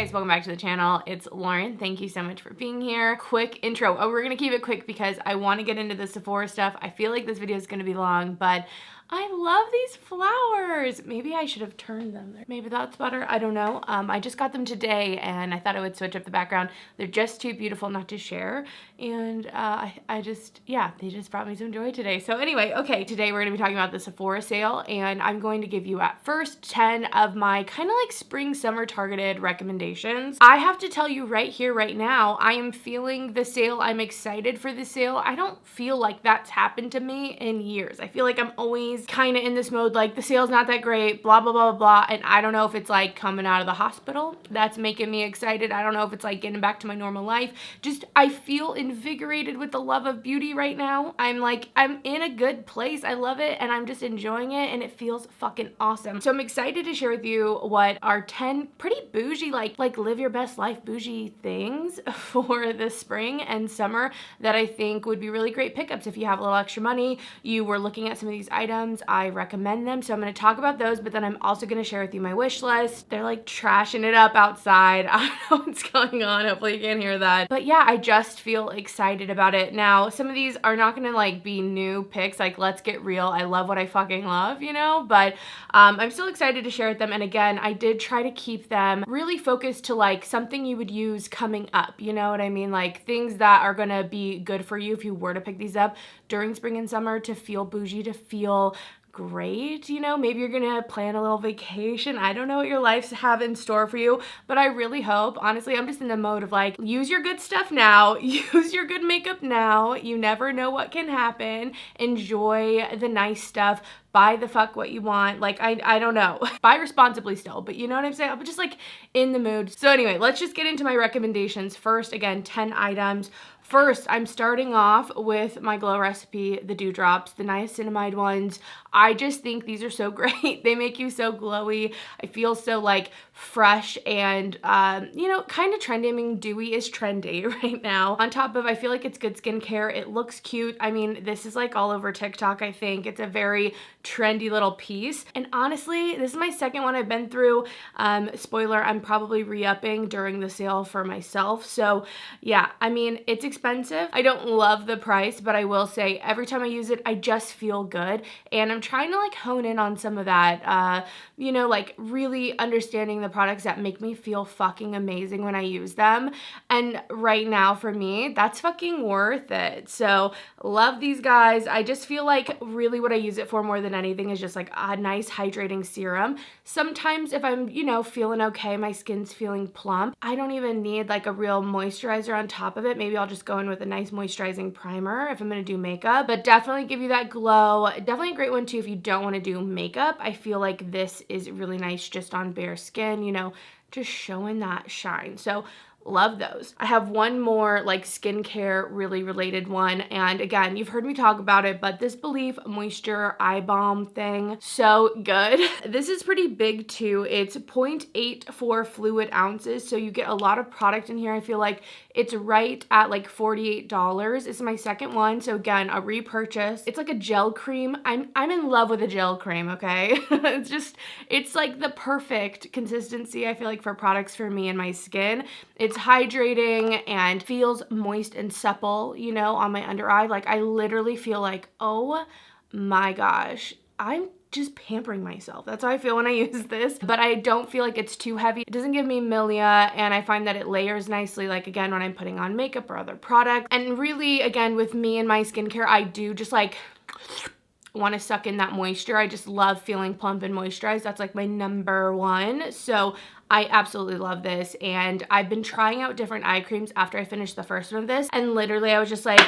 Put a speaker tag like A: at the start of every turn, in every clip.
A: guys, welcome back to the channel. It's Lauren. Thank you so much for being here. Quick intro. Oh, we're gonna keep it quick because I want to get into the Sephora stuff. I feel like this video is gonna be long, but I love these flowers. Maybe I should have turned them there. Maybe that's better. I don't know. I just got them today and I thought I would switch up the background. They're just too beautiful not to share. And I just, yeah, they just brought me some joy today. So anyway, okay, today we're gonna be talking about the Sephora sale and I'm going to give you at first 10 of my kind of like spring summer targeted recommendations. I have to tell you right here, right now, I am feeling the sale. I'm excited for the sale. I don't feel like that's happened to me in years. I feel like I'm always kind of in this mode like the sale's not that great, blah blah blah blah, and I don't know if it's like coming out of the hospital that's making me excited. I don't know if it's like getting back to my normal life. Just I feel invigorated with the love of beauty right now. I'm in a good place. I love it and I'm just enjoying it and it feels fucking awesome. So I'm excited to share with you what are 10 pretty bougie like live your best life bougie things for the spring and summer that I think would be really great pickups if you have a little extra money, you were looking at some of these items. I recommend them. So I'm going to talk about those, but then I'm also going to share with you my wish list. They're like trashing it up outside. I don't know what's going on. Hopefully you can't hear that. But yeah, I just feel excited about it. Now, some of these are not going to like be new picks. Like, let's get real. I love what I fucking love, you know, but I'm still excited to share with them. And again, I did try to keep them really focused to like something you would use coming up. You know what I mean? Like things that are going to be good for you if you were to pick these up during spring and summer to feel bougie, to feel great, you know, maybe you're gonna plan a little vacation. I don't know what your lives have in store for you, but I really hope, honestly, I'm just in the mode of like, use your good stuff now, use your good makeup now. You never know what can happen. Enjoy the nice stuff. Buy the fuck what you want. Like, I don't know. Buy responsibly still, but you know what I'm saying? I'm just like in the mood. So anyway, let's just get into my recommendations. First, again, 10 items. First, I'm starting off with my Glow Recipe, the Dewdrops, the Niacinamide ones. I just think these are so great. They make you so glowy. I feel so like fresh and, you know, kind of trendy. I mean, dewy is trendy right now. On top of, I feel like it's good skincare. It looks cute. I mean, this is like all over TikTok, I think. It's a very trendy little piece. And honestly, this is my second one I've been through. Spoiler, I'm probably re-upping during the sale for myself. So yeah, I mean, it's expensive. I don't love the price, but I will say every time I use it, I just feel good. And I'm trying to like hone in on some of that, you know, like really understanding the products that make me feel fucking amazing when I use them. And right now for me, that's fucking worth it. So love these guys. I just feel like really what I use it for more than anything is just like a nice hydrating serum. Sometimes if I'm, you know, feeling okay, my skin's feeling plump, I don't even need like a real moisturizer on top of it. Maybe I'll just go in with a nice moisturizing primer if I'm gonna do makeup, but definitely give you that glow. Definitely a great one too if you don't want to do makeup. I feel like this is really nice just on bare skin, you know, just showing that shine. So love those. I have one more like skincare really related one, and again, you've heard me talk about it, but this Belif Moisture Eye Balm thing, so good. This is pretty big too. It's 0.84 fluid ounces, so you get a lot of product in here. I feel like it's right at like $48. This is my second one, so again, a repurchase. It's like a gel cream. I'm in love with a gel cream, okay? it's like the perfect consistency, I feel like, for products for me and my skin. It's hydrating and feels moist and supple, you know, on my under eye. Like I literally feel like, oh my gosh, I'm just pampering myself. That's how I feel when I use this, but I don't feel like it's too heavy. It doesn't give me milia, and I find that it layers nicely, like again, when I'm putting on makeup or other products. And really, again, with me and my skincare, I do just like want to suck in that moisture. I just love feeling plump and moisturized. That's like my number one. So I absolutely love this. And I've been trying out different eye creams after I finished the first one of this. And literally I was just like,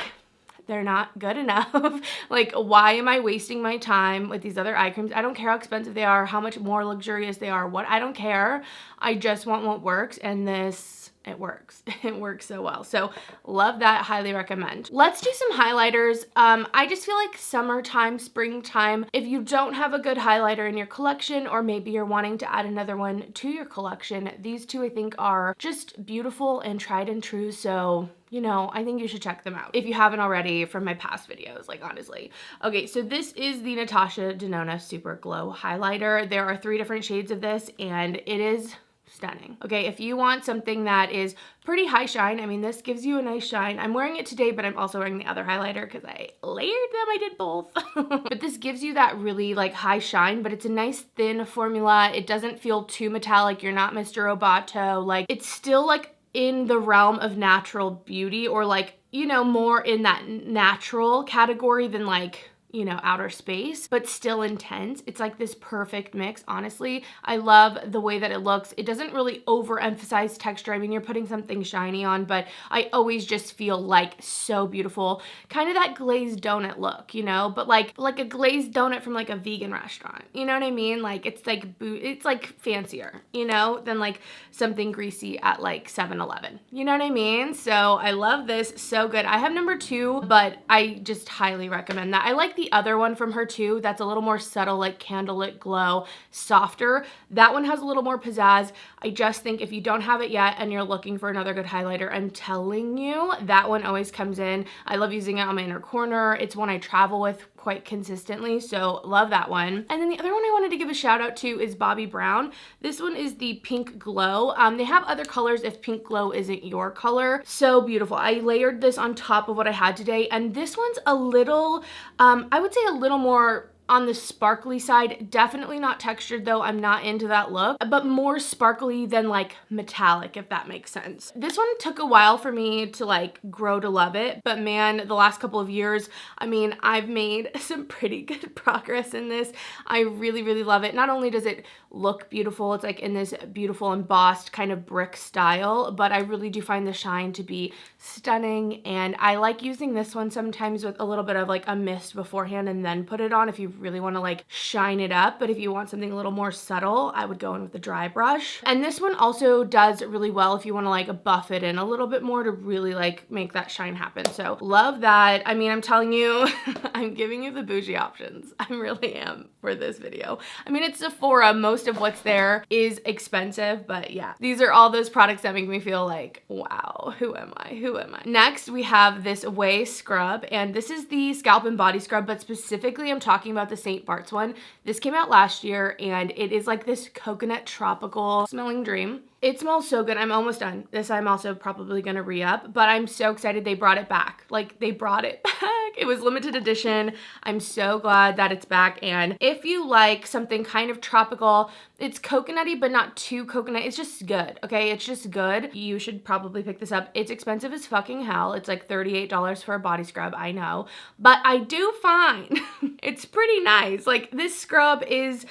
A: they're not good enough. Like, why am I wasting my time with these other eye creams? I don't care how expensive they are, how much more luxurious they are, I don't care. I just want what works. And this, it works. It works so well. So love that, highly recommend. Let's do some highlighters. I just feel like summertime, springtime, if you don't have a good highlighter in your collection, or maybe you're wanting to add another one to your collection, these two I think are just beautiful and tried and true. So, you know, I think you should check them out if you haven't already from my past videos, like honestly. Okay, so this is the Natasha Denona Super Glow Highlighter. There are 3 different shades of this, and it is stunning. Okay, if you want something that is pretty high shine, I mean, this gives you a nice shine. I'm wearing it today, but I'm also wearing the other highlighter because I layered them. I did both. But this gives you that really like high shine, but it's a nice thin formula. It doesn't feel too metallic. You're not Mr. Roboto. Like, it's still like in the realm of natural beauty, or like, you know, more in that natural category than like, you know, outer space, but still intense. It's like this perfect mix, honestly. I love the way that it looks. It doesn't really overemphasize texture. I mean, you're putting something shiny on, but I always just feel like so beautiful. Kind of that glazed donut look, you know, but like a glazed donut from like a vegan restaurant. You know what I mean? Like, it's like fancier, you know, than like something greasy at like 7-Eleven. You know what I mean? So I love this. So good. I have number 2, but I just highly recommend that. I like the other one from her too. That's a little more subtle, like candlelit glow, softer. That one has a little more pizzazz. I just think if you don't have it yet and you're looking for another good highlighter, I'm telling you, that one always comes in. I love using it on my inner corner. It's one I travel with quite consistently, so love that one. And then the other one I wanted to give a shout out to is Bobbi Brown. This one is the Pink Glow. They have other colors if Pink Glow isn't your color. So beautiful. I layered this on top of what I had today, and this one's a little, I would say a little more on the sparkly side. Definitely not textured though. I'm not into that look, but more sparkly than like metallic, if that makes sense. This one took a while for me to like grow to love it, but man, the last couple of years, I mean, I've made some pretty good progress in this. I really, really love it. Not only does it look beautiful, it's like in this beautiful embossed kind of brick style, but I really do find the shine to be stunning. And I like using this one sometimes with a little bit of like a mist beforehand and then put it on if you really want to like shine it up. But if you want something a little more subtle, I would go in with the dry brush. And this one also does really well if you want to like buff it in a little bit more to really like make that shine happen. So love that. I mean, I'm telling you, I'm giving you the bougie options. I really am for this video. I mean, it's Sephora. Most of what's there is expensive, but yeah, these are all those products that make me feel like, wow, who am I? Who am I? Next, we have this Ouai scrub, and this is the scalp and body scrub, but specifically I'm talking about the St. Bart's one. This came out last year, and it is like this coconut tropical smelling dream. It smells so good. I'm almost done. This I'm also probably gonna re-up, but I'm so excited they brought it back. Like, they brought it back. It was limited edition. I'm so glad that it's back. And if you like something kind of tropical, it's coconutty, but not too coconut. It's just good, okay? It's just good. You should probably pick this up. It's expensive as fucking hell. It's like $38 for a body scrub, I know. But I do find it's pretty nice. Like, this scrub is,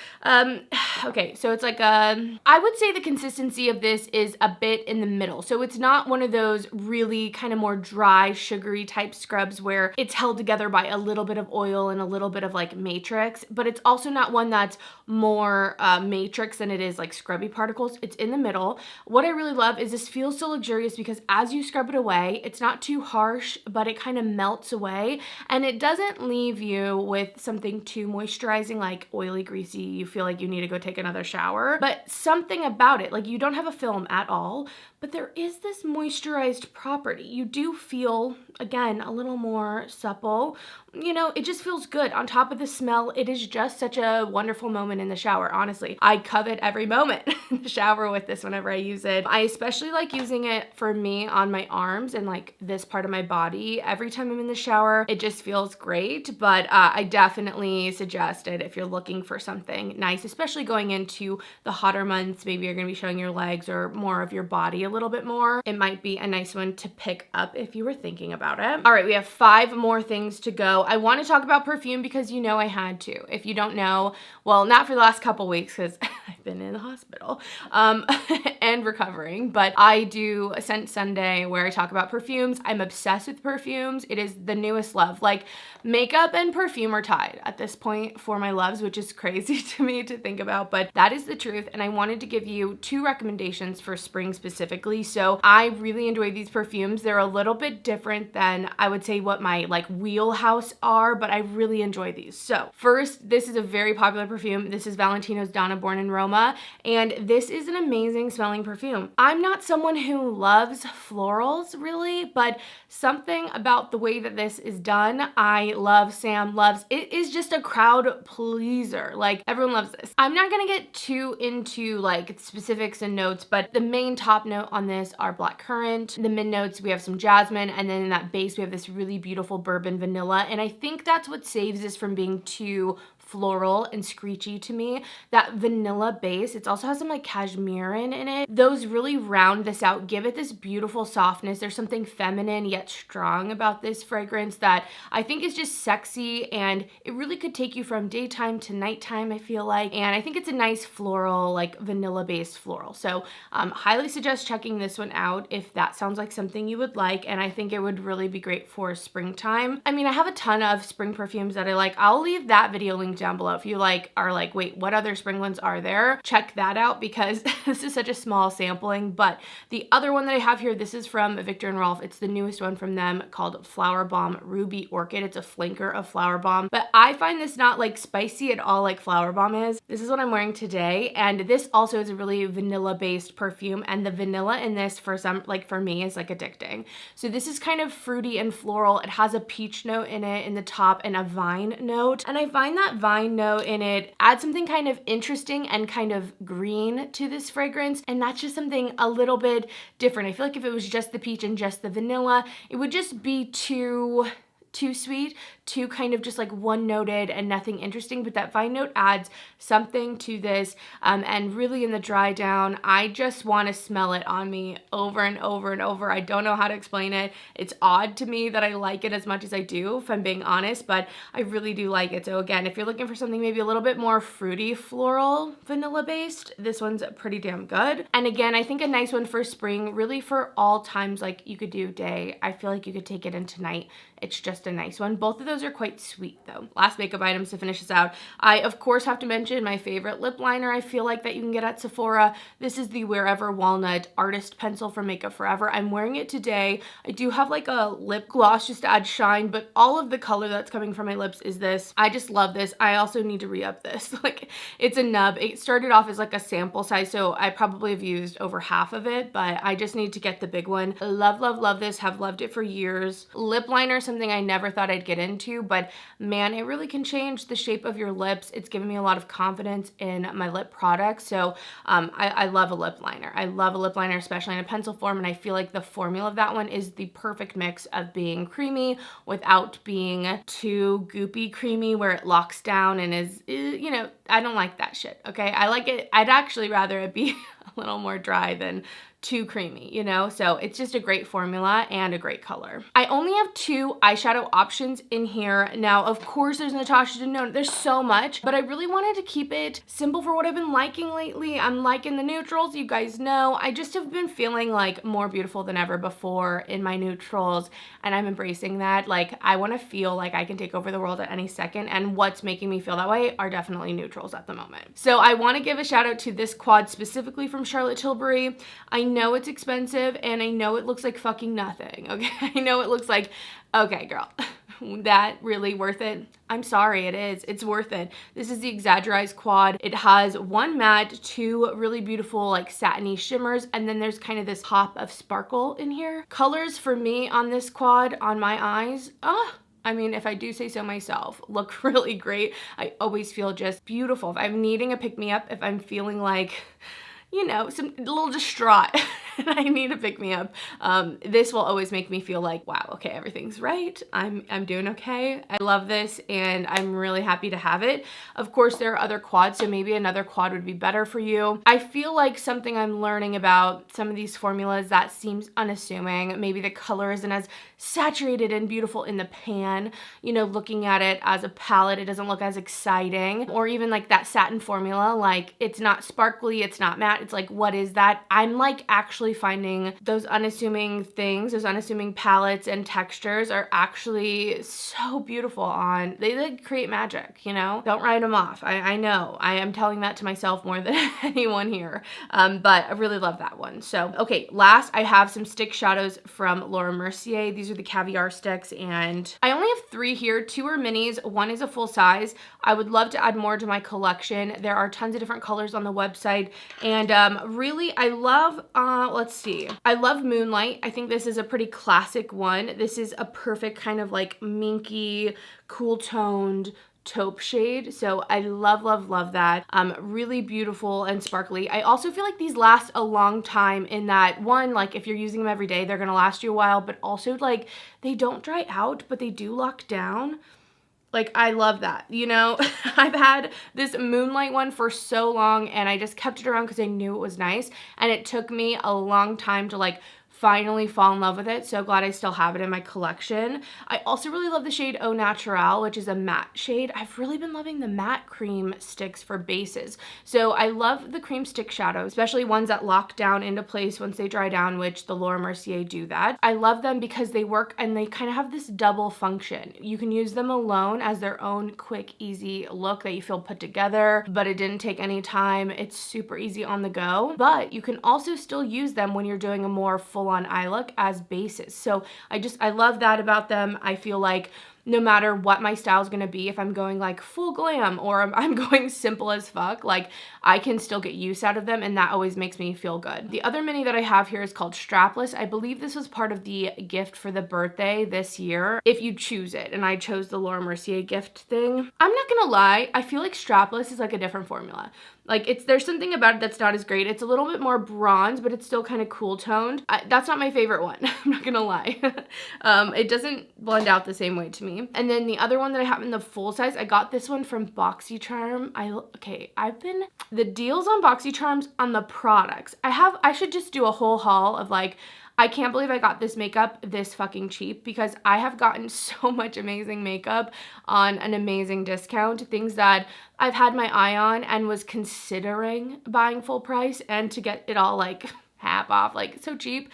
A: okay, so it's like I would say the consistency of this is a bit in the middle. So it's not one of those really kind of more dry, sugary type scrubs where it's held together by a little bit of oil and a little bit of like matrix, but it's also not one that's more matrix than it is like scrubby particles. It's in the middle. What I really love is this feels so luxurious because as you scrub it away, it's not too harsh, but it kind of melts away, and it doesn't leave you with something too moisturizing, like oily, greasy, you feel like you need to go take another shower, but something about it, like you don't have a film at all, but there is this moisturized property. You do feel, again, a little more supple. You know, it just feels good. On top of the smell, it is just such a wonderful moment in the shower, honestly. I covet every moment in the shower with this whenever I use it. I especially like using it for me on my arms and like this part of my body. Every time I'm in the shower, it just feels great, but I definitely suggest it if you're looking for something nice, especially going into the hotter months. Maybe you're gonna be showing your legs or more of your body a little bit more. It might be a nice one to pick up if you were thinking about it. All right, we have 5 more things to go. I want to talk about perfume because you know I had to. If you don't know, well, not for the last couple weeks because I've been in the hospital and recovering, but I do a Scent Sunday where I talk about perfumes. I'm obsessed with perfumes. It is the newest love. Like, makeup and perfume are tied at this point for my loves, which is crazy to me to think about, but that is the truth. And I wanted to give you 2 recommendations for spring specifically. So I really enjoy these perfumes. They're a little bit different than I would say what my like wheelhouse are, but I really enjoy these. So first, this is a very popular perfume. This is Valentino's Donna Born in Roma. Roma, and this is an amazing smelling perfume. I'm not someone who loves florals really, but something about the way that this is done, I love, Sam loves. It is just a crowd pleaser. Like, everyone loves this. I'm not gonna get too into like specifics and notes, but the main top note on this are blackcurrant. The mid notes, we have some jasmine, and then in that base we have this really beautiful bourbon vanilla, and I think that's what saves this from being too floral and screechy to me. That vanilla base, it also has some like cashmere in it. Those really round this out, give it this beautiful softness. There's something feminine yet strong about this fragrance that I think is just sexy, and it really could take you from daytime to nighttime, I feel like. And I think it's a nice floral, like vanilla based floral. So highly suggest checking this one out if that sounds like something you would like, and I think it would really be great for springtime. I mean, I have a ton of spring perfumes that I like. I'll leave that video link down below if you are like, wait, what other spring ones are there? Check that out, because this is such a small sampling. But the other one that I have here, this is from Viktor&Rolf. It's the newest one from them, called Flowerbomb Ruby Orchid. It's a flanker of Flowerbomb, but I find this not like spicy at all like Flowerbomb is. This is what I'm wearing today, and this also is a really vanilla based perfume, and the vanilla in this for me is like addicting. So this is kind of fruity and floral. It has a peach note in it in the top and a vine note, and I find that vine note in it adds something kind of interesting and kind of green to this fragrance, and that's just something a little bit different. I feel like if it was just the peach and just the vanilla, it would just be too sweet, too kind of just like one noted and nothing interesting, but that vine note adds something to this, and really in the dry down, I just want to smell it on me over and over and over. I don't know how to explain it. It's odd to me that I like it as much as I do, if I'm being honest, but I really do like it. So again, if you're looking for something maybe a little bit more fruity, floral, vanilla based, this one's pretty damn good. And again, I think a nice one for spring, really for all times, like you could do day. I feel like you could take it into night. It's just a nice one. Both of those are quite sweet though. Last makeup items to finish this out. I of course have to mention my favorite lip liner I feel like that you can get at Sephora. This is the Wherever Walnut Artist Pencil from Makeup Forever. I'm wearing it today. I do have like a lip gloss just to add shine, but all of the color that's coming from my lips is this. I just love this. I also need to re-up this. Like, it's a nub. It started off as like a sample size, so I probably have used over half of it, but I just need to get the big one. Love, love, love this. Have loved it for years. Lip liner, something I never thought I'd get into, but man, it really can change the shape of your lips. It's given me a lot of confidence in my lip products. So I love a lip liner. I love a lip liner, especially in a pencil form, and I feel like the formula of that one is the perfect mix of being creamy without being too goopy creamy where it locks down and is, you know, I don't like that shit, okay? I like it, I'd actually rather it be a little more dry than too creamy, you know? So it's just a great formula and a great color. I only have 2 eyeshadow options in here. Now, of course, there's Natasha Denona. There's so much, but I really wanted to keep it simple for what I've been liking lately. I'm liking the neutrals, you guys know. I just have been feeling like more beautiful than ever before in my neutrals, and I'm embracing that. Like, I want to feel like I can take over the world at any second, and what's making me feel that way are definitely neutrals at the moment. So I want to give a shout out to this quad specifically from Charlotte Tilbury. I know it's expensive and I know it looks like fucking nothing, okay? I know it looks like, okay, girl, that really worth it? I'm sorry, it is. It's worth it. This is the Exaggerize quad. It has 1 matte, 2 really beautiful like satiny shimmers, and then there's kind of this pop of sparkle in here. Colors for me on this quad, on my eyes, I mean, if I do say so myself, look really great. I always feel just beautiful. If I'm needing a pick-me-up, if I'm feeling like, you know, a little distraught and I need a pick-me-up, this will always make me feel like, wow, okay, everything's right. I'm doing okay. I love this and I'm really happy to have it. Of course, there are other quads, so maybe another quad would be better for you. I feel like something I'm learning about some of these formulas that seems unassuming. Maybe the color isn't as saturated and beautiful in the pan. You know, looking at it as a palette, it doesn't look as exciting. Or even like that satin formula, like it's not sparkly, it's not matte. It's like, what is that? I'm like actually actually finding those unassuming things, those unassuming palettes and textures are actually so beautiful on. They like create magic, you know? Don't write them off. I know. I am telling that to myself more than anyone here. But I really love that one. So, okay, last I have some stick shadows from Laura Mercier. These are the caviar sticks, and I only have 3 here. 2 are minis, 1 is a full size. I would love to add more to my collection. There are tons of different colors on the website, and really I love, let's see, I love Moonlight. I think this is a pretty classic one. This is a perfect kind of like minky, cool toned taupe shade, so I love, love, love that. Really beautiful and sparkly. I also feel like these last a long time in that, one, like if you're using them every day, they're gonna last you a while, but also like they don't dry out, but they do lock down. Like, I love that, you know? I've had this Moonlight one for so long, and I just kept it around because I knew it was nice, and it took me a long time to like finally fall in love with it. So glad I still have it in my collection. I also really love the shade Au Naturel, which is a matte shade. I've really been loving the matte cream sticks for bases. So I love the cream stick shadows, especially ones that lock down into place once they dry down, which the Laura Mercier do that. I love them because they work and they kind of have this double function. You can use them alone as their own quick, easy look that you feel put together, but it didn't take any time. It's super easy on the go, but you can also still use them when you're doing a more full on eye look as bases. So I love that about them. I feel like no matter what my style is going to be, if I'm going like full glam or I'm going simple as fuck, like I can still get use out of them, and that always makes me feel good. The other mini that I have here is called Strapless. I believe this was part of the gift for the birthday this year, if you choose it, and I chose the Laura Mercier gift thing. I'm not gonna lie, I feel like Strapless is like a different formula. Like there's something about it that's not as great. It's a little bit more bronze, but it's still kind of cool toned. That's not my favorite one. I'm not gonna lie. It doesn't blend out the same way to me. And then the other one that I have in the full size, I got this one from BoxyCharm. The deals on BoxyCharms on the products. I should just do a whole haul of like, I can't believe I got this makeup this fucking cheap, because I have gotten so much amazing makeup on an amazing discount. Things that I've had my eye on and was considering buying full price, and to get it all like half off, like so cheap.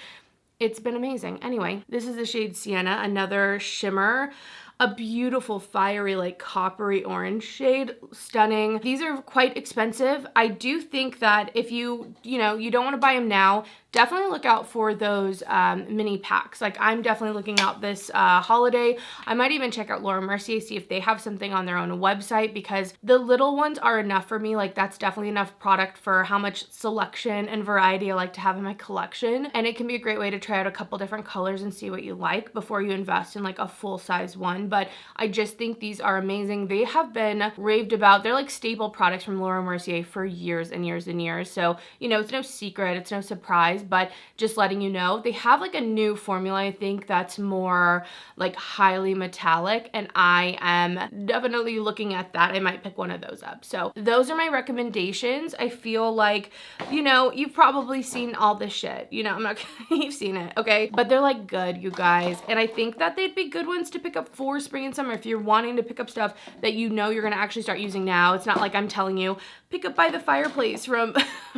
A: It's been amazing. Anyway, this is the shade Sienna, another shimmer. A beautiful fiery like coppery orange shade, stunning. These are quite expensive. I do think that if you don't want to buy them now, definitely look out for those mini packs. Like I'm definitely looking out this holiday. I might even check out Laura Mercier, see if they have something on their own website, because the little ones are enough for me. Like that's definitely enough product for how much selection and variety I like to have in my collection. And it can be a great way to try out a couple different colors and see what you like before you invest in like a full size one. But I just think these are amazing. They have been raved about. They're like staple products from Laura Mercier for years and years and years. So, you know, it's no secret, it's no surprise, but just letting you know, they have like a new formula, I think, that's more like highly metallic, and I am definitely looking at that. I might pick one of those up. So those are my recommendations. I feel like, you know, you've probably seen all this shit, you know, I'm not you've seen it, okay? But they're like good, you guys, and I think that they'd be good ones to pick up for spring and summer if you're wanting to pick up stuff that you know you're gonna actually start using now. It's not like I'm telling you, pick up By the Fireplace from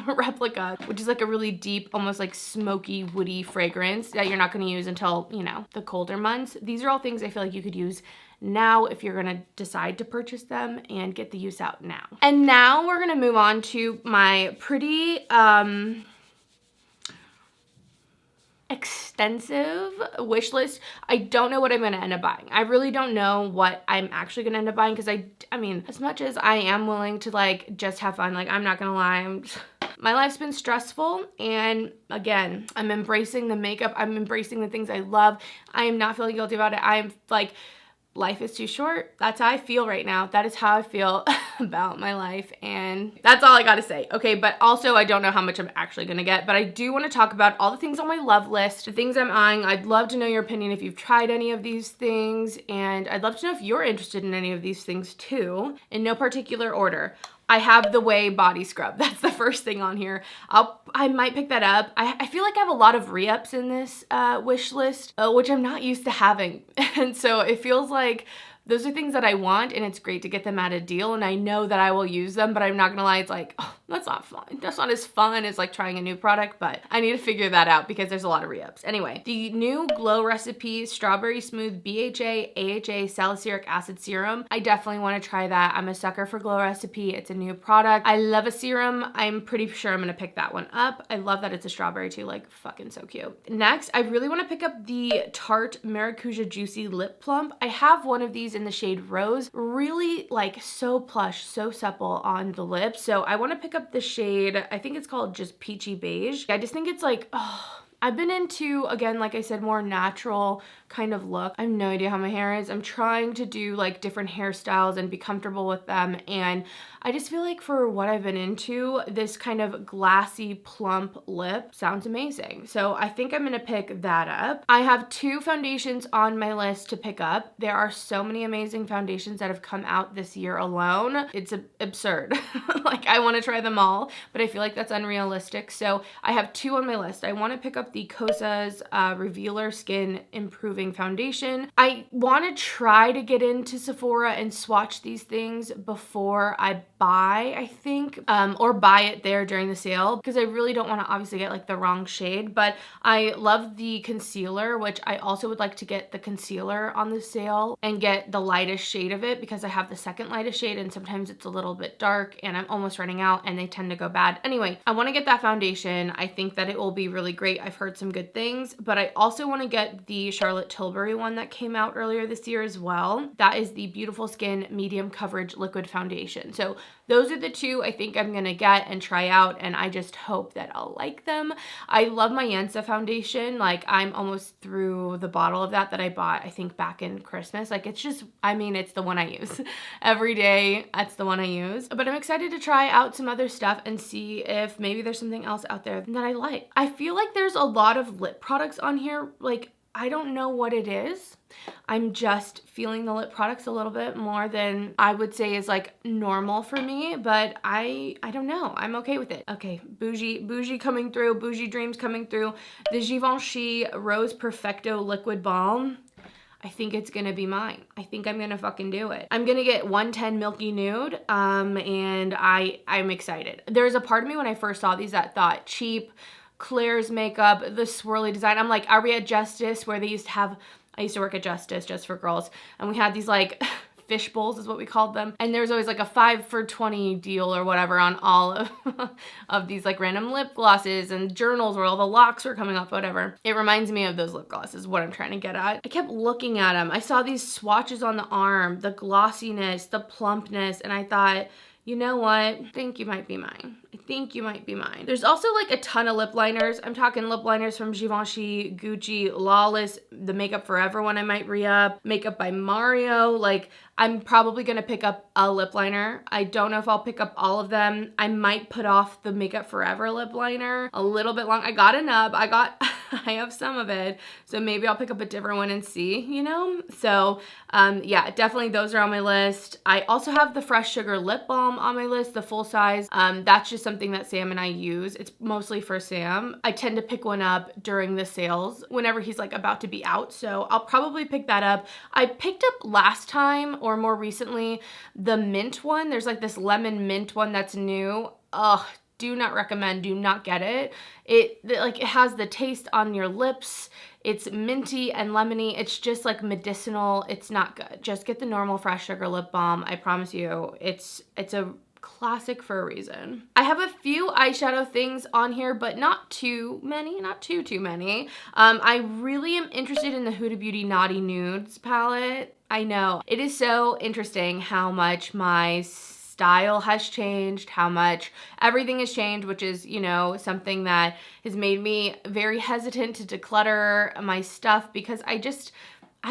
A: Replica, which is like a really deep, almost like smoky, woody fragrance that you're not gonna use until, you know, the colder months. These are all things I feel like you could use now if you're gonna decide to purchase them and get the use out now. And now we're gonna move on to my pretty, extensive wish list. I don't know what I'm gonna end up buying. I really don't know what I'm actually gonna end up buying, because I mean, as much as I am willing to like just have fun, like I'm not gonna lie, my life's been stressful, and again, I'm embracing the makeup, I'm embracing the things I love. I am not feeling guilty about it. I am like, life is too short. That's how I feel right now. That is how I feel about my life, and that's all I gotta say. Okay, but also I don't know how much I'm actually gonna get, but I do want to talk about all the things on my love list, the things I'm eyeing. I'd love to know your opinion if you've tried any of these things, and I'd love to know if you're interested in any of these things too, in no particular order. I have the Ouai body scrub. That's the first thing on here. I might pick that up. I feel like I have a lot of re-ups in this wish list, which I'm not used to having. And so it feels like those are things that I want, and it's great to get them at a deal, and I know that I will use them, but I'm not gonna lie, it's like, oh, That's not fun. That's not as fun as like trying a new product, but I need to figure that out because there's a lot of re-ups. Anyway, the new Glow Recipe Strawberry Smooth BHA AHA Salicylic Acid Serum. I definitely want to try that. I'm a sucker for Glow Recipe. It's a new product. I love a serum. I'm pretty sure I'm going to pick that one up. I love that it's a strawberry too, like fucking so cute. Next, I really want to pick up the Tarte Maracuja Juicy Lip Plump. I have one of these in the shade Rose. Really like so plush, so supple on the lips. So I want to pick up the shade, I think it's called just Peachy Beige. I just think it's like, oh, I've been into, again, like I said, more natural kind of look. I have no idea how my hair is. I'm trying to do like different hairstyles and be comfortable with them. And I just feel like for what I've been into, this kind of glassy, plump lip sounds amazing. So I think I'm gonna pick that up. I have 2 foundations on my list to pick up. There are so many amazing foundations that have come out this year alone. It's absurd. Like I wanna try them all, but I feel like that's unrealistic. So I have 2 on my list. I wanna pick up the Kosas Revealer Skin Improving Foundation. I wanna try to get into Sephora and swatch these things before I buy, I think, or buy it there during the sale, because I really don't want to obviously get like the wrong shade. But I love the concealer, which I also would like to get the concealer on the sale and get the lightest shade of it, because I have the second lightest shade and sometimes it's a little bit dark and I'm almost running out and they tend to go bad. Anyway, I want to get that foundation. I think that it will be really great. I've heard some good things, but I also want to get the Charlotte Tilbury one that came out earlier this year as well. That is the Beautiful Skin Medium Coverage Liquid Foundation. So those are the 2 I think I'm gonna get and try out, and I just hope that I'll like them. I love my Yansa foundation. Like I'm almost through the bottle of that I bought, I think back in Christmas. Like it's just, I mean, it's the one I use every day. That's the one I use. But I'm excited to try out some other stuff and see if maybe there's something else out there that I like. I feel like there's a lot of lip products on here. Like I don't know what it is. I'm just feeling the lip products a little bit more than I would say is like normal for me, but I don't know. I'm okay with it. Okay, bougie coming through, bougie dreams coming through. The Givenchy Rose Perfecto Liquid Balm. I think it's gonna be mine. I think I'm gonna fucking do it. I'm gonna get 110 Milky Nude, and I'm excited. There's a part of me when I first saw these that thought cheap, Claire's makeup, the swirly design. I'm like, are we at Justice where they used to have, I used to work at Justice just for girls, and we had these like fish bowls is what we called them, and there was always like a 5 for $20 deal or whatever on all of of these like random lip glosses and journals where all the locks were coming off, whatever. It reminds me of those lip glosses, what I'm trying to get at. I kept looking at them. I saw these swatches on the arm, the glossiness, the plumpness, and I thought, you know what? I think you might be mine. I think you might be mine. There's also like a ton of lip liners. I'm talking lip liners from Givenchy, Gucci, Lawless, the Makeup Forever one I might re-up, Makeup by Mario. Like I'm probably gonna pick up a lip liner. I don't know if I'll pick up all of them. I might put off the Makeup Forever lip liner a little bit long. I got a nub. I have some of it. So maybe I'll pick up a different one and see, you know? So yeah, definitely those are on my list. I also have the Fresh Sugar Lip Balm on my list, the full size. That's just something that Sam and I use. It's mostly for Sam. I tend to pick one up during the sales whenever he's like about to be out. So I'll probably pick that up. I picked up last time or more recently the mint one. There's like this lemon mint one that's new. Ugh. Do not recommend, do not get it. It has the taste on your lips. It's minty and lemony. It's just like medicinal. It's not good. Just get the normal Fresh Sugar Lip Balm. I promise you, it's a classic for a reason. I have a few eyeshadow things on here, but not too many, not too many. I really am interested in the Huda Beauty Naughty Nudes palette. I know, it is so interesting how much my style has changed, how much everything has changed, which is, you know, something that has made me very hesitant to declutter my stuff because I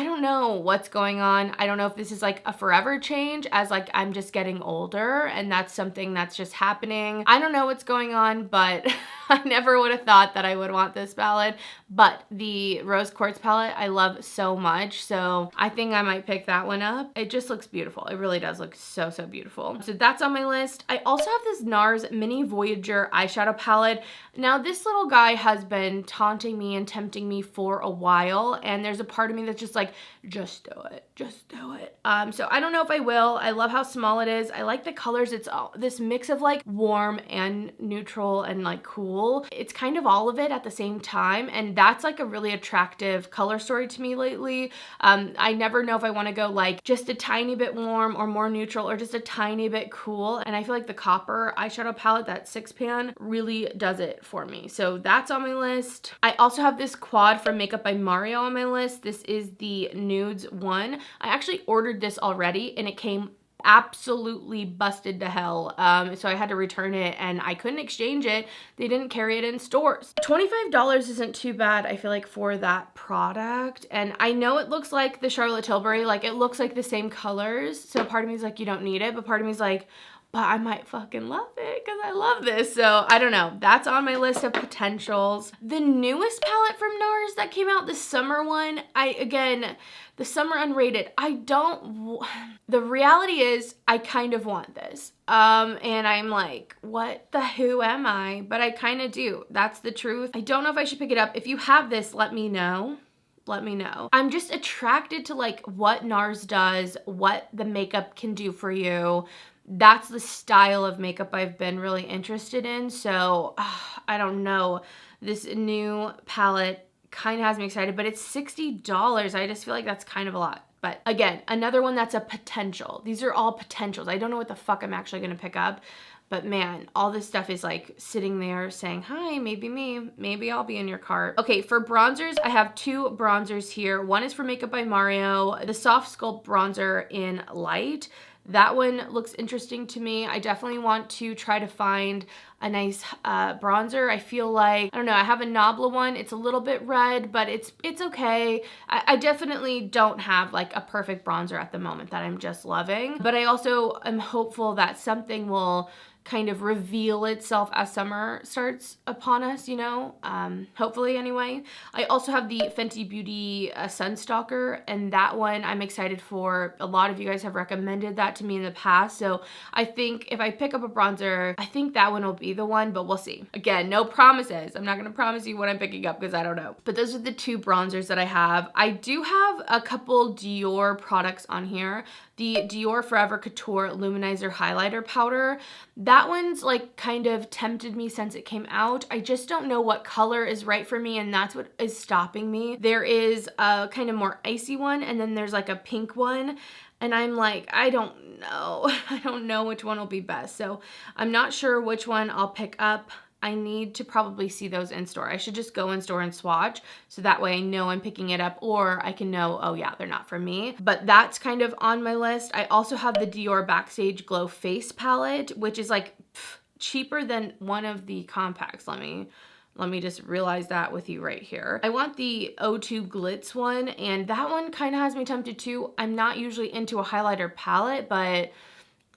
A: don't know what's going on. I don't know if this is like a forever change as like I'm just getting older and that's something that's just happening. I don't know what's going on, but I never would have thought that I would want this palette. But the Rose Quartz palette I love so much. So I think I might pick that one up. It just looks beautiful. It really does look so, so beautiful. So that's on my list. I also have this NARS Mini Voyager eyeshadow palette. Now this little guy has been taunting me and tempting me for a while. And there's a part of me that's just like, like, just do it. Just do it. So I don't know if I will. I love how small it is. I like the colors. It's all this mix of like warm and neutral and like cool. It's kind of all of it at the same time. And that's like a really attractive color story to me lately. I never know if I want to go like just a tiny bit warm or more neutral or just a tiny bit cool. And I feel like the copper eyeshadow palette, that 6-pan, really does it for me. So that's on my list. I also have this quad from Makeup by Mario on my list. This is the Nudes one. I actually ordered this already and it came absolutely busted to hell. So I had to return it and I couldn't exchange it. They didn't carry it in stores. $25 isn't too bad, I feel like, for that product. And I know it looks like the Charlotte Tilbury, like it looks like the same colors. So part of me is like, you don't need it, but part of me is like, but I might fucking love it because I love this. So I don't know. That's on my list of potentials. The newest palette from NARS that came out, the summer one, the summer unrated, the reality is I kind of want this. And I'm like, what the who am I? But I kind of do. That's the truth. I don't know if I should pick it up. If you have this, let me know. Let me know. I'm just attracted to like what NARS does, what the makeup can do for you. That's the style of makeup I've been really interested in. So I don't know. This new palette kind of has me excited, but it's $60. I just feel like that's kind of a lot. But again, another one that's a potential. These are all potentials. I don't know what the fuck I'm actually going to pick up. But man, all this stuff is like sitting there saying, hi, maybe me, maybe I'll be in your cart. Okay, for bronzers, I have two bronzers here. One is for Makeup by Mario, the Soft Sculpt Bronzer in Light. That one looks interesting to me. I definitely want to try to find a nice bronzer. I feel like, I don't know, I have a Nabla one. It's a little bit red, but it's okay. I definitely don't have like a perfect bronzer at the moment that I'm just loving. But I also am hopeful that something will kind of reveal itself as summer starts upon us, you know, hopefully anyway. I also have the Fenty Beauty Sunstalker, and that one I'm excited for. A lot of you guys have recommended that to me in the past, so I think if I pick up a bronzer, I think that one will be the one, but we'll see. Again, no promises. I'm not gonna promise you what I'm picking up because I don't know. But those are the two bronzers that I have. I do have a couple Dior products on here. The Dior Forever Couture Luminizer Highlighter Powder. That one's like kind of tempted me since it came out. I just don't know what color is right for me, and that's what is stopping me. There is a kind of more icy one, and then there's like a pink one. And I'm like, I don't know. I don't know which one will be best. So I'm not sure which one I'll pick up. I need to probably see those in store. I should just go in store and swatch so that way I know I'm picking it up, or I can know, oh yeah, they're not for me. But that's kind of on my list. I also have the Dior Backstage Glow Face Palette, which is like cheaper than one of the compacts. Let me just realize that with you right here. I want the O2 Glitz one, and that one kind of has me tempted too. I'm not usually into a highlighter palette, but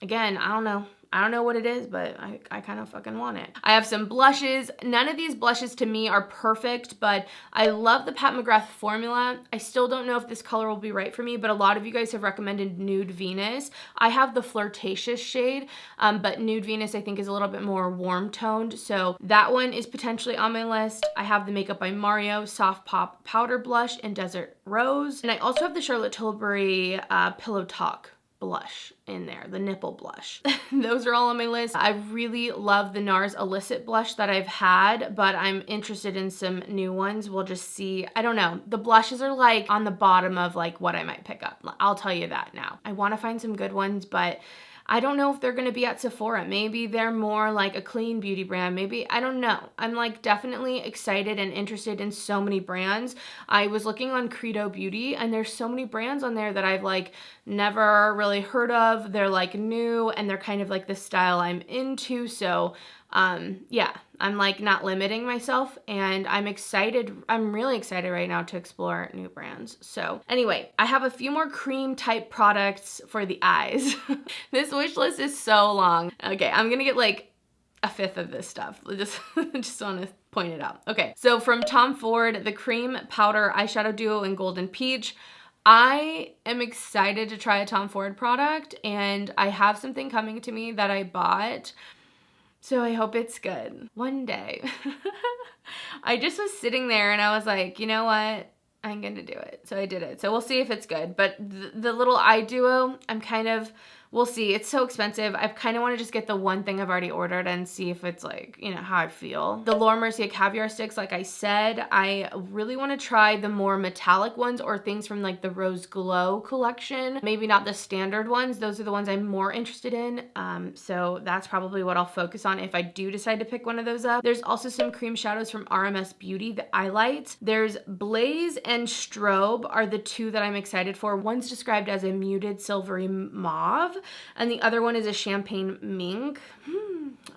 A: again, I don't know. I don't know what it is, but I kind of fucking want it. I have some blushes. None of these blushes to me are perfect, but I love the Pat McGrath formula. I still don't know if this color will be right for me, but a lot of you guys have recommended Nude Venus. I have the Flirtatious shade, but Nude Venus I think is a little bit more warm toned, so that one is potentially on my list. I have the Makeup by Mario Soft Pop Powder Blush in Desert Rose, and I also have the Charlotte Tilbury Pillow Talk blush in there, the nipple blush. Those are all on my list. I really love the NARS Illicit blush that I've had, but I'm interested in some new ones. We'll just see. I don't know. The blushes are like on the bottom of like what I might pick up. I'll tell you that now. I want to find some good ones, but I don't know if they're gonna be at Sephora. Maybe they're more like a clean beauty brand. Maybe, I don't know. I'm like definitely excited and interested in so many brands. I was looking on Credo Beauty and there's so many brands on there that I've like never really heard of. They're like new and they're kind of like the style I'm into. So yeah, I'm like not limiting myself, and I'm excited. I'm really excited right now to explore new brands. So anyway, I have a few more cream type products for the eyes. This wish list is so long. Okay, I'm gonna get like a fifth of this stuff. Just want to point it out. Okay, so from Tom Ford, the Cream Powder Eyeshadow Duo in Golden Peach. I am excited to try a Tom Ford product, and I have something coming to me that I bought. So I hope it's good one day. I just was sitting there and I was like, you know what? I'm gonna do it. So I did it. So we'll see if it's good. But the little eye duo, we'll see. It's so expensive. I kind of want to just get the one thing I've already ordered and see if it's like, you know, how I feel. The Laura Mercier caviar sticks, like I said, I really want to try the more metallic ones or things from like the Rose Glow collection. Maybe not the standard ones. Those are the ones I'm more interested in. So that's probably what I'll focus on if I do decide to pick one of those up. There's also some cream shadows from RMS Beauty, the highlights. There's Blaze and Strobe are the two that I'm excited for. One's described as a muted silvery mauve, and the other one is a champagne mink.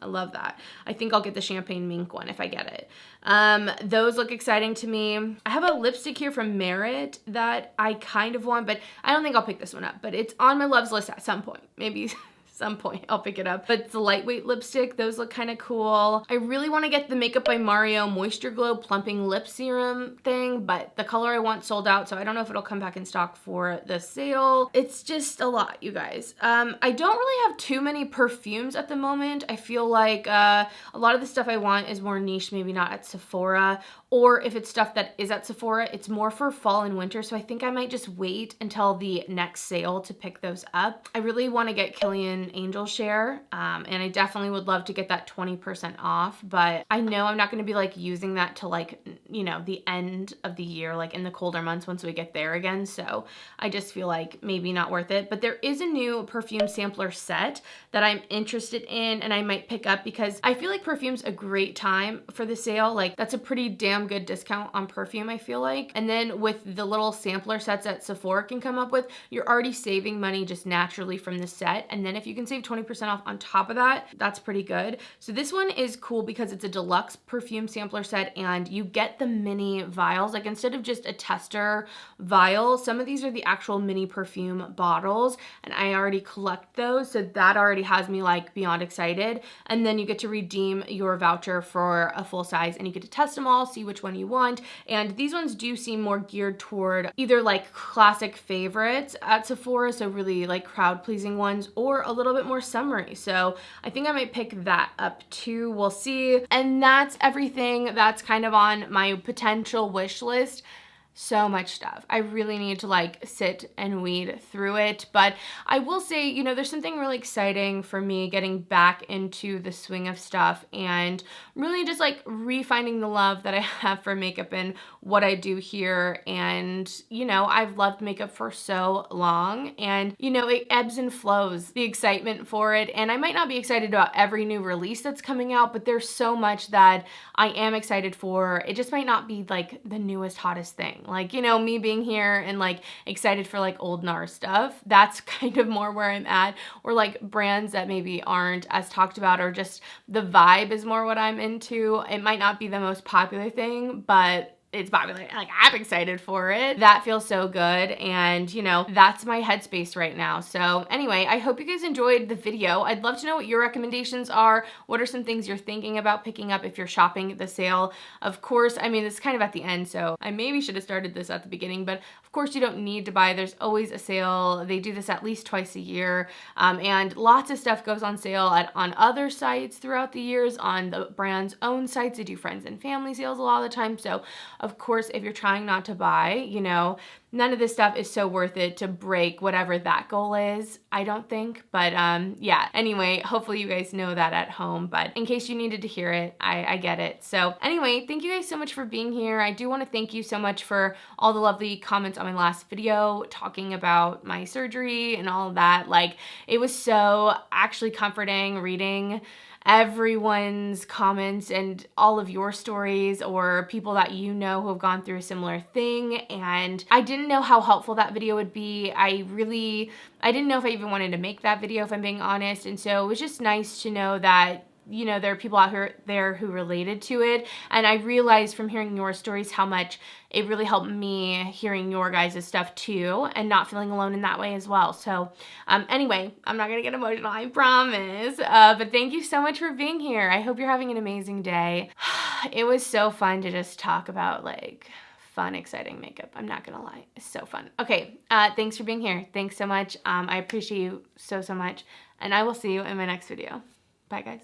A: I love that. I think I'll get the champagne mink one if I get it. Those look exciting to me. I have a lipstick here from Merit that I kind of want, but I don't think I'll pick this one up, but it's on my loves list at some point. Maybe some point I'll pick it up. But it's a lightweight lipstick. Those look kind of cool. I really want to get the Makeup by Mario Moisture Glow Plumping Lip Serum thing, but the color I want sold out, so I don't know if it'll come back in stock for the sale. It's just a lot, you guys. I don't really have too many perfumes at the moment. I feel like a lot of the stuff I want is more niche, maybe not at Sephora, or if it's stuff that is at Sephora, it's more for fall and winter, so I think I might just wait until the next sale to pick those up. I really want to get Kilian Angel Share, and I definitely would love to get that 20% off, but I know I'm not going to be like using that till like, you know, the end of the year, like in the colder months once we get there again, so I just feel like maybe not worth it. But there is a new perfume sampler set that I'm interested in and I might pick up because I feel like perfume's a great time for the sale. Like that's a pretty damn good discount on perfume, I feel like. And then with the little sampler sets that Sephora can come up with, you're already saving money just naturally from the set. And then if you can save 20% off on top of that, that's pretty good. So this one is cool because it's a deluxe perfume sampler set and you get the mini vials. Like instead of just a tester vial, some of these are the actual mini perfume bottles and I already collect those. So that already has me like beyond excited. And then you get to redeem your voucher for a full size and you get to test them all, see which one you want. And these ones do seem more geared toward either like classic favorites at Sephora, so really like crowd pleasing ones, or a little bit more summery. So I think I might pick that up too. We'll see. And that's everything that's kind of on my potential wish list. So much stuff. I really need to like sit and weed through it. But I will say, you know, there's something really exciting for me getting back into the swing of stuff and really just like refinding the love that I have for makeup and what I do here. And, you know, I've loved makeup for so long and, you know, it ebbs and flows, the excitement for it. And I might not be excited about every new release that's coming out, but there's so much that I am excited for. It just might not be like the newest, hottest thing. Like, you know, me being here and like excited for like old NARS stuff, that's kind of more where I'm at, or like brands that maybe aren't as talked about, or just the vibe is more what I'm into. It might not be the most popular thing, but it's popular. Like I'm excited for it. That feels so good. And you know, that's my headspace right now. So anyway, I hope you guys enjoyed the video. I'd love to know what your recommendations are. What are some things you're thinking about picking up if you're shopping at the sale? Of course, I mean, it's kind of at the end, so I maybe should have started this at the beginning, but of course you don't need to buy. There's always a sale. They do this at least twice a year. And lots of stuff goes on sale on other sites throughout the years, on the brand's own sites. They do friends and family sales a lot of the time. So of course, if you're trying not to buy, you know, none of this stuff is so worth it to break whatever that goal is, I don't think. But yeah, anyway, hopefully you guys know that at home. But in case you needed to hear it, I get it. So anyway, thank you guys so much for being here. I do want to thank you so much for all the lovely comments on my last video talking about my surgery and all of that. Like, it was so actually comforting reading everyone's comments and all of your stories, or people that you know who have gone through a similar thing. And I didn't know how helpful that video would be. I didn't know if I even wanted to make that video, if I'm being honest. And so it was just nice to know that, you know, there are people out there who related to it. And I realized from hearing your stories how much it really helped me hearing your guys' stuff too, and not feeling alone in that way as well. So anyway, I'm not gonna get emotional, I promise. But thank you so much for being here. I hope you're having an amazing day. It was so fun to just talk about like fun, exciting makeup. I'm not gonna lie, it's so fun. Okay, thanks for being here. Thanks so much. I appreciate you so much. And I will see you in my next video. Bye guys.